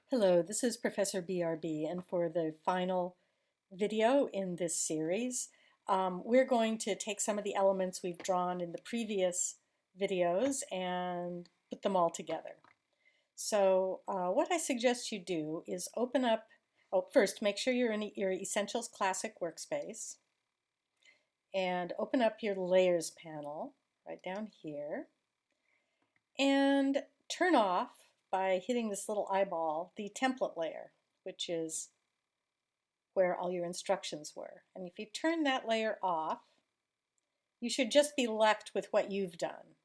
Hello, this is Professor BRB, and for the final video in this series, we're going to take some of the elements we've drawn in the previous videos and put them all together. So what I suggest you do is open up, first make sure you're in your Essentials Classic workspace, and open up your Layers panel right down here, and turn off, by hitting this little eyeball, the template layer, which is where all your instructions were. And if you turn that layer off, you should just be left with what you've done.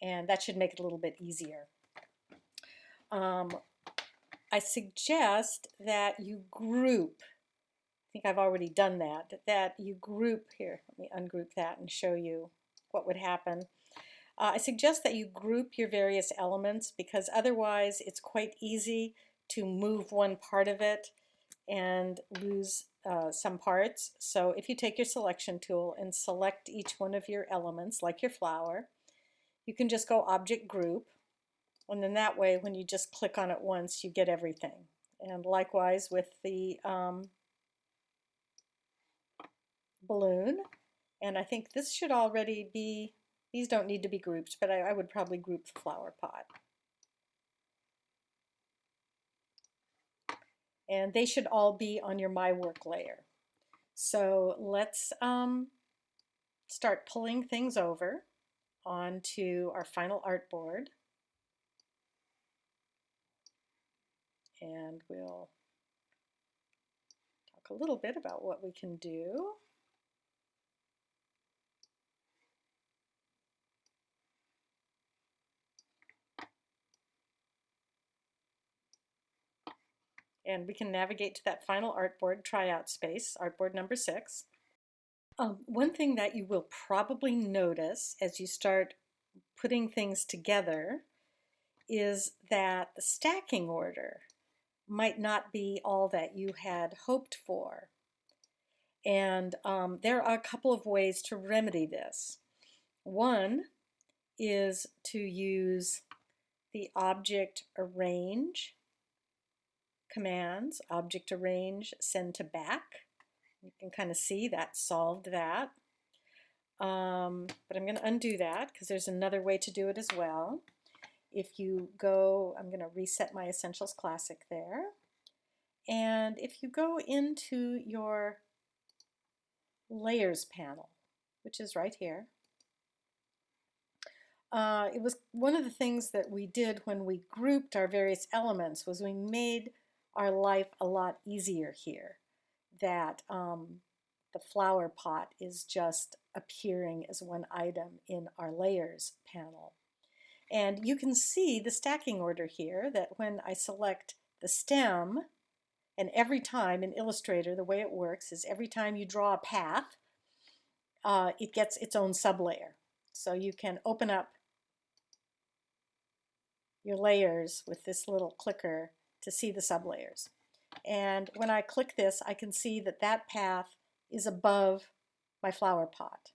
And that should make it a little bit easier. I suggest that you group, I think I've already done that you group, here, let me ungroup that and show you what would happen. I suggest that you group your various elements because otherwise it's quite easy to move one part of it and lose some parts. So if you take your selection tool and select each one of your elements, like your flower, you can just go Object Group, and then that way when you just click on it once you get everything. And likewise with the balloon, and I think this should already be, these don't need to be grouped, but I would probably group the flower pot. And they should all be on your My Work layer. So let's start pulling things over onto our final artboard. And we'll talk a little bit about what we can do. And we can navigate to that final artboard tryout space, artboard number 6. One thing that you will probably notice as you start putting things together is that the stacking order might not be all that you had hoped for. And there are a couple of ways to remedy this. One is to use the Object Arrange commands, Object Arrange, Send to Back. You can kind of see that solved that. But I'm going to undo that because there's another way to do it as well. If you go, I'm going to reset my Essentials Classic there. And if you go into your Layers panel, which is right here, it was one of the things that we did when we grouped our various elements was we made our life a lot easier here. That the flower pot is just appearing as one item in our Layers panel. And you can see the stacking order here, that when I select the stem, and every time in Illustrator, the way it works is every time you draw a path, it gets its own sublayer. So you can open up your layers with this little clicker to see the sublayers. And when I click this, I can see that that path is above my flower pot.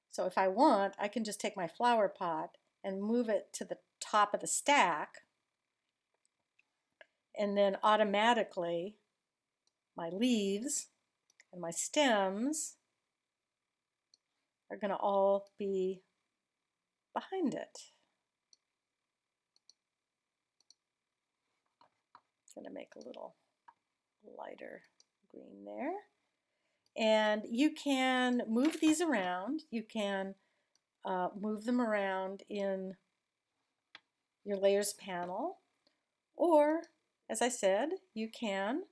So if I want, I can just take my flower pot and move it to the top of the stack, and then automatically my leaves and my stems are going to all be behind it. I'm going to make a little lighter green there. And you can move these around. You can move them around in your Layers panel, or, as I said, you can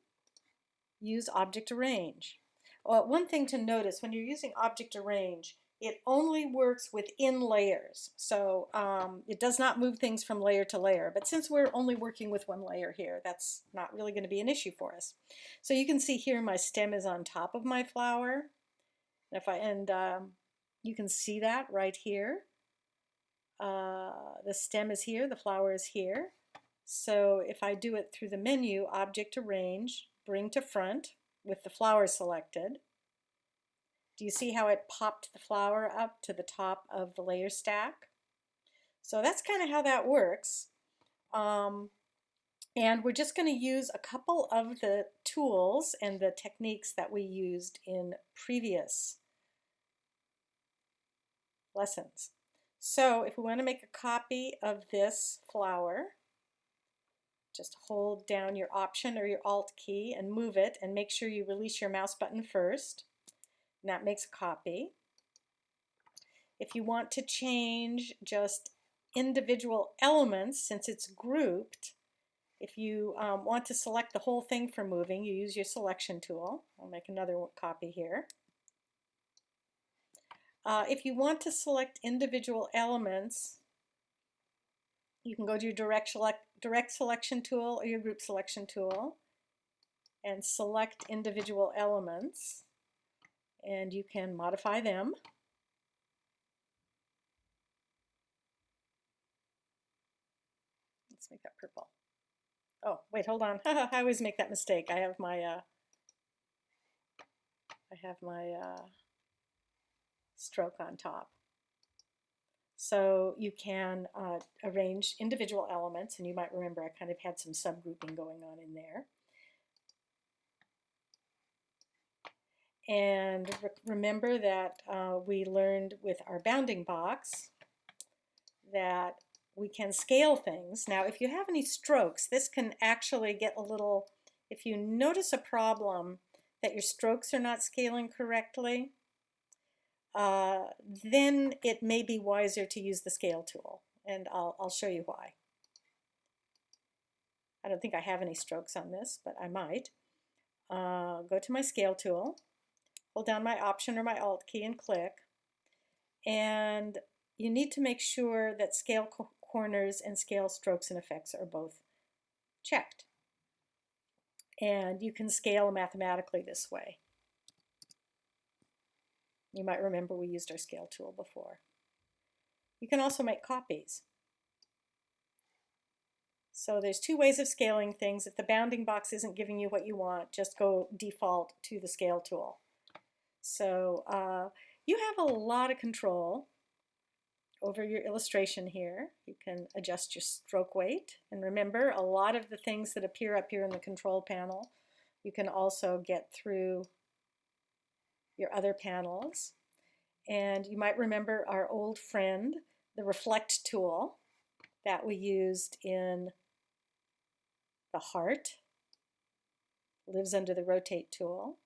use Object Arrange. One thing to notice, when you're using Object Arrange, it only works within layers. So it does not move things from layer to layer. But since we're only working with one layer here, that's not really going to be an issue for us. So you can see here my stem is on top of my flower. You can see that right here. The stem is here, the flower is here. So if I do it through the menu, Object Arrange, Bring to Front with the flower selected, do you see how it popped the flower up to the top of the layer stack? So that's kind of how that works. And we're just going to use a couple of the tools and the techniques that we used in previous lessons. So if we want to make a copy of this flower, just hold down your Option or your Alt key and move it, and make sure you release your mouse button first. And that makes a copy. If you want to change just individual elements, since it's grouped, if you want to select the whole thing for moving, you use your selection tool. I'll make another copy here. If you want to select individual elements, you can go to your direct selection tool or your group selection tool and select individual elements, and you can modify them. Let's make that purple. Oh, wait, hold on. I always make that mistake. I have my stroke on top. So you can arrange individual elements, and you might remember I kind of had some subgrouping going on in there. And remember that we learned with our bounding box that we can scale things. Now, if you have any strokes, this can actually get a little, if you notice a problem that your strokes are not scaling correctly, then it may be wiser to use the scale tool, and I'll show you why. I don't think I have any strokes on this, but I might. Go to my scale tool, hold down my Option or my Alt key and click, and you need to make sure that scale corners and scale strokes and effects are both checked. And you can scale mathematically this way. You might remember we used our scale tool before. You can also make copies. So there's two ways of scaling things. If the bounding box isn't giving you what you want, just go default to the scale tool. So you have a lot of control over your illustration here. You can adjust your stroke weight. And remember, a lot of the things that appear up here in the control panel, you can also get through your other panels. And you might remember our old friend, the Reflect tool that we used in the heart. Lives under the Rotate tool.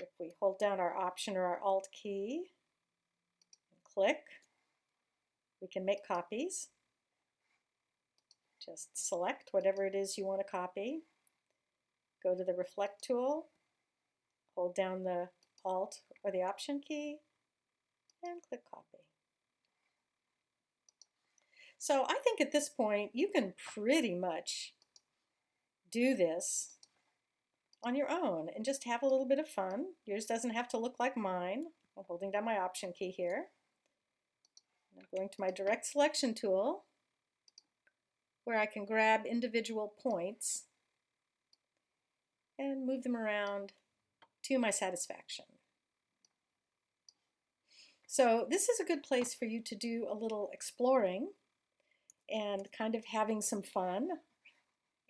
If we hold down our Option or our Alt key and click, we can make copies. Just select whatever it is you want to copy. Go to the Reflect tool, hold down the Alt or the Option key, and click Copy. So I think at this point you can pretty much do this on your own and just have a little bit of fun. Yours doesn't have to look like mine. I'm holding down my Option key here. I'm going to my direct selection tool where I can grab individual points and move them around to my satisfaction. So this is a good place for you to do a little exploring and kind of having some fun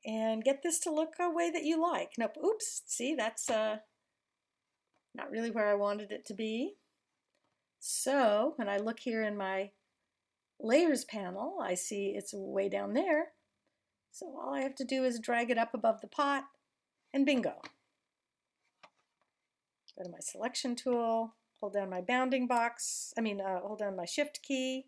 and get this to look a way that you like. Nope, oops, see, that's not really where I wanted it to be. So when I look here in my Layers panel, I see it's way down there. So all I have to do is drag it up above the pot, and bingo. Go to my selection tool, hold down my bounding box, hold down my Shift key.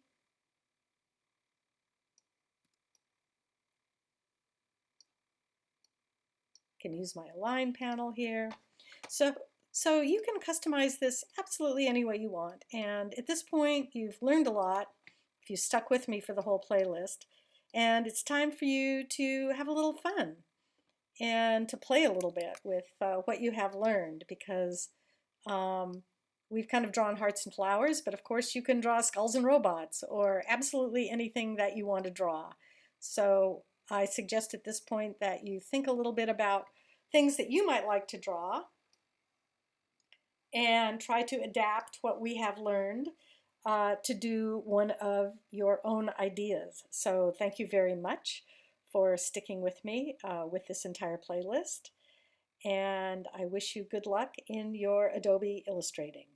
Can use my Align panel here. So you can customize this absolutely any way you want. And at this point, you've learned a lot if you stuck with me for the whole playlist. And it's time for you to have a little fun and to play a little bit with what you have learned, because we've kind of drawn hearts and flowers, but of course you can draw skulls and robots or absolutely anything that you want to draw. So I suggest at this point that you think a little bit about things that you might like to draw and try to adapt what we have learned to do one of your own ideas. So thank you very much for sticking with me with this entire playlist. And I wish you good luck in your Adobe illustrating.